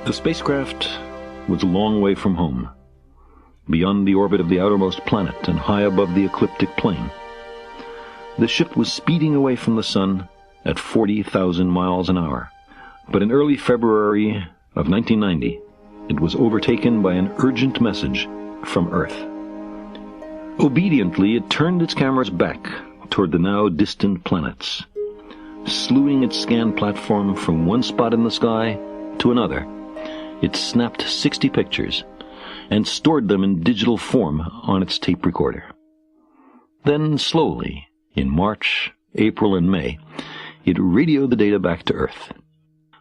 The spacecraft was a long way from home, beyond the orbit of the outermost planet and high above the ecliptic plane. The ship was speeding away from the sun at 40,000 miles an hour. But in early February of 1990, it was overtaken by an urgent message from Earth. Obediently, it turned its cameras back toward the now distant planets, slewing its scan platform from one spot in the sky to another. It snapped 60 pictures and stored them in digital form on its tape recorder. Then slowly, in March, April, and May, it radioed the data back to Earth.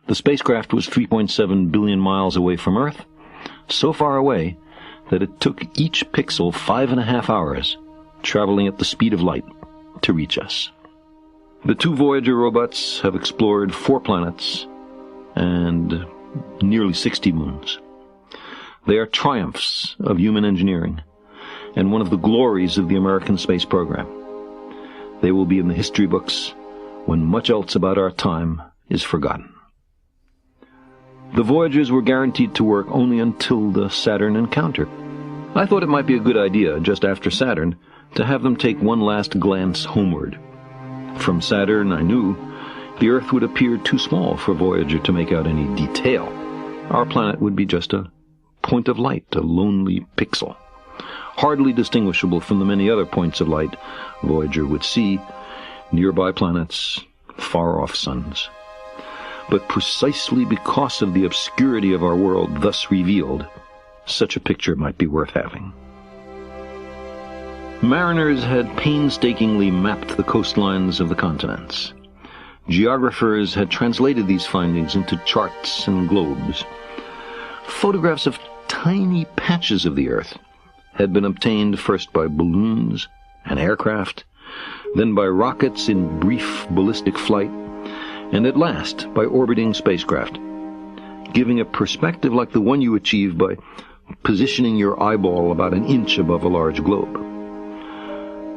The spacecraft was 3.7 billion miles away from Earth, so far away that it took each pixel 5.5 hours, traveling at the speed of light, to reach us. The 2 Voyager robots have explored 4 planets and nearly 60 moons. They are triumphs of human engineering and one of the glories of the American space program. They will be in the history books when much else about our time is forgotten. The Voyagers were guaranteed to work only until the Saturn encounter. I thought it might be a good idea, just after Saturn, to have them take one last glance homeward. From Saturn, I knew, the Earth would appear too small for Voyager to make out any detail. Our planet would be just a point of light, a lonely pixel, hardly distinguishable from the many other points of light Voyager would see, nearby planets, far-off suns. But precisely because of the obscurity of our world thus revealed, such a picture might be worth having. Mariners had painstakingly mapped the coastlines of the continents. Geographers had translated these findings into charts and globes. Photographs of tiny patches of the Earth had been obtained first by balloons and aircraft, then by rockets in brief ballistic flight, and at last by orbiting spacecraft, giving a perspective like the one you achieve by positioning your eyeball about an inch above a large globe.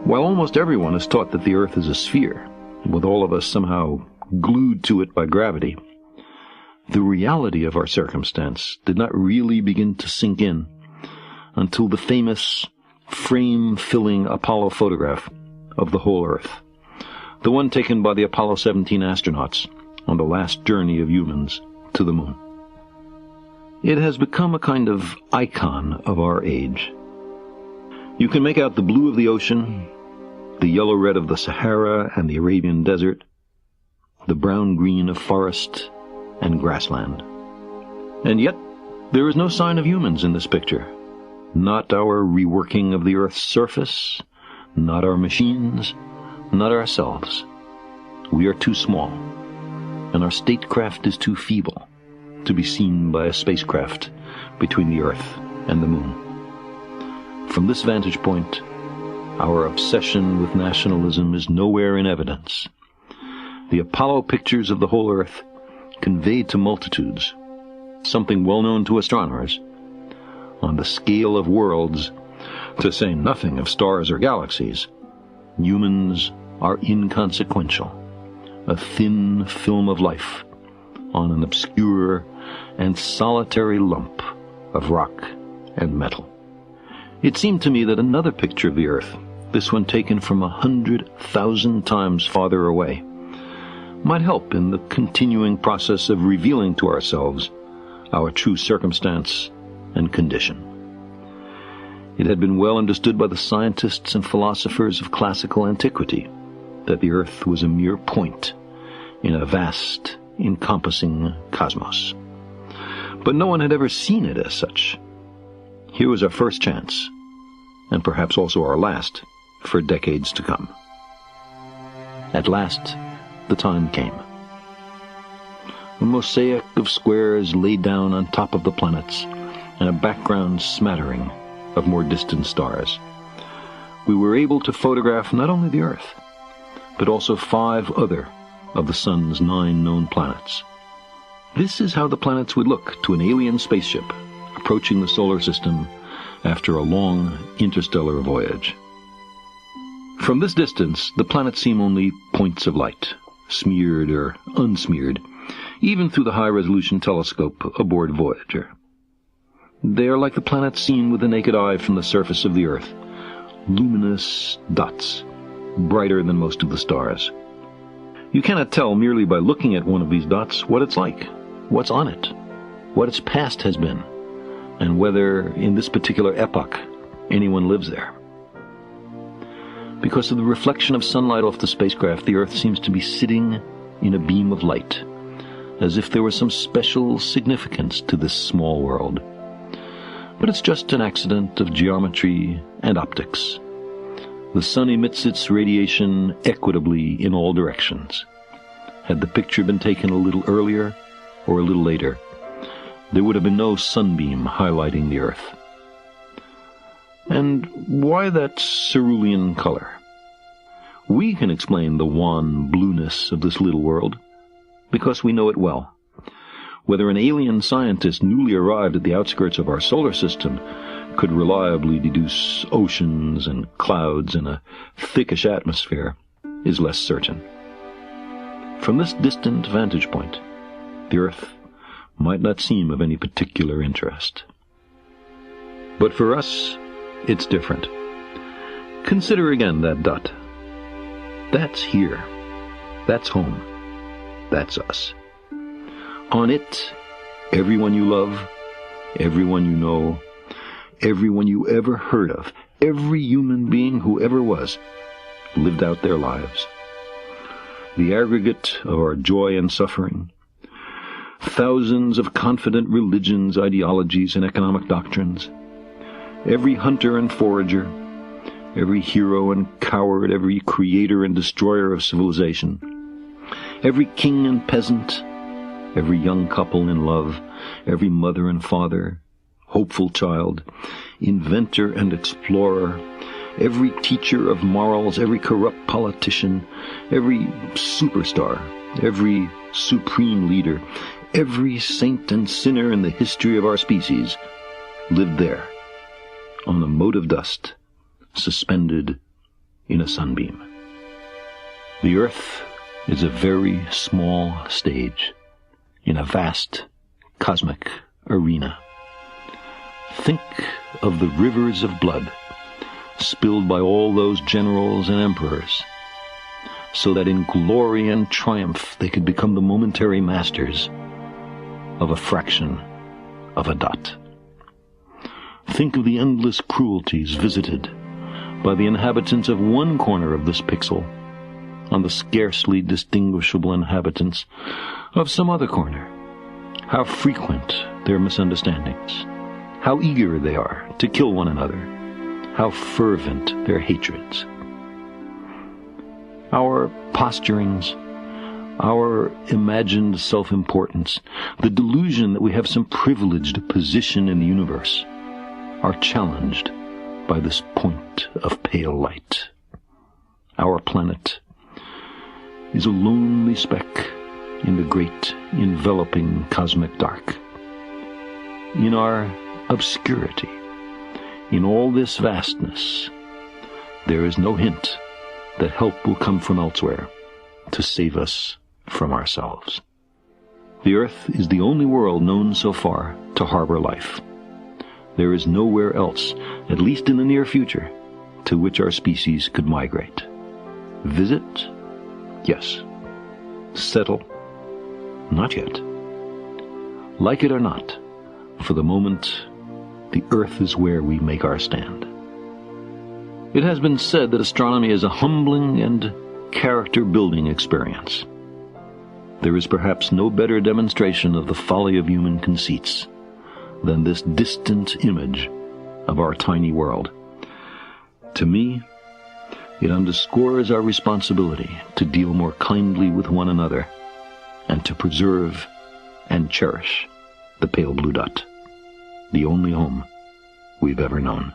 While almost everyone is taught that the Earth is a sphere, with all of us somehow glued to it by gravity, the reality of our circumstance did not really begin to sink in until the famous frame-filling Apollo photograph of the whole Earth, the one taken by the Apollo 17 astronauts on the last journey of humans to the moon. It has become a kind of icon of our age. You can make out the blue of the ocean, the yellow-red of the Sahara and the Arabian Desert, the brown-green of forest and grassland. And yet, there is no sign of humans in this picture. Not our reworking of the Earth's surface, not our machines, not ourselves. We are too small, and our statecraft is too feeble to be seen by a spacecraft between the Earth and the Moon. From this vantage point, our obsession with nationalism is nowhere in evidence. The Apollo pictures of the whole Earth conveyed to multitudes something well known to astronomers. On the scale of worlds, to say nothing of stars or galaxies, humans are inconsequential, a thin film of life on an obscure and solitary lump of rock and metal. It seemed to me that another picture of the Earth, this one taken from 100,000 times farther away, might help in the continuing process of revealing to ourselves our true circumstance and condition. It had been well understood by the scientists and philosophers of classical antiquity that the Earth was a mere point in a vast, encompassing cosmos. But no one had ever seen it as such. Here was our first chance, and perhaps also our last, for decades to come. At last, the time came. A mosaic of squares laid down on top of the planets, and a background smattering of more distant stars. We were able to photograph not only the Earth, but also 5 other of the Sun's 9 known planets. This is how the planets would look to an alien spaceship approaching the solar system after a long interstellar voyage. From this distance, the planets seem only points of light, smeared or unsmeared, even through the high-resolution telescope aboard Voyager. They are like the planets seen with the naked eye from the surface of the Earth, luminous dots, brighter than most of the stars. You cannot tell merely by looking at one of these dots what it's like, what's on it, what its past has been, and whether, in this particular epoch, anyone lives there. Because of the reflection of sunlight off the spacecraft, the Earth seems to be sitting in a beam of light, as if there was some special significance to this small world. But it's just an accident of geometry and optics. The sun emits its radiation equitably in all directions. Had the picture been taken a little earlier or a little later, there would have been no sunbeam highlighting the Earth. And why that cerulean color? We can explain the wan blueness of this little world because we know it well. Whether an alien scientist newly arrived at the outskirts of our solar system could reliably deduce oceans and clouds and a thickish atmosphere is less certain. From this distant vantage point, the Earth might not seem of any particular interest. But for us, it's different. Consider again that dot. That's here. That's home. That's us. On it, everyone you love, everyone you know, everyone you ever heard of, every human being who ever was, lived out their lives. The aggregate of our joy and suffering, thousands of confident religions, ideologies, and economic doctrines, every hunter and forager, every hero and coward, every creator and destroyer of civilization, every king and peasant, every young couple in love, every mother and father, hopeful child, inventor and explorer, every teacher of morals, every corrupt politician, every superstar, every supreme leader, every saint and sinner in the history of our species lived there, on a mote of dust, suspended in a sunbeam. The Earth is a very small stage in a vast cosmic arena. Think of the rivers of blood spilled by all those generals and emperors, so that in glory and triumph they could become the momentary masters of a fraction of a dot. Think of the endless cruelties visited by the inhabitants of one corner of this pixel on the scarcely distinguishable inhabitants of some other corner. How frequent their misunderstandings, how eager they are to kill one another, how fervent their hatreds. Our posturings, our imagined self-importance, the delusion that we have some privileged position in the universe, are challenged by this point of pale light. Our planet is a lonely speck in the great enveloping cosmic dark. In our obscurity, in all this vastness, there is no hint that help will come from elsewhere to save us from ourselves. The Earth is the only world known so far to harbor life. There is nowhere else, at least in the near future, to which our species could migrate. Visit? Yes. Settle? Not yet. Like it or not, for the moment, the Earth is where we make our stand. It has been said that astronomy is a humbling and character-building experience. There is perhaps no better demonstration of the folly of human conceits than this distant image of our tiny world. To me, it underscores our responsibility to deal more kindly with one another and to preserve and cherish the pale blue dot, the only home we've ever known.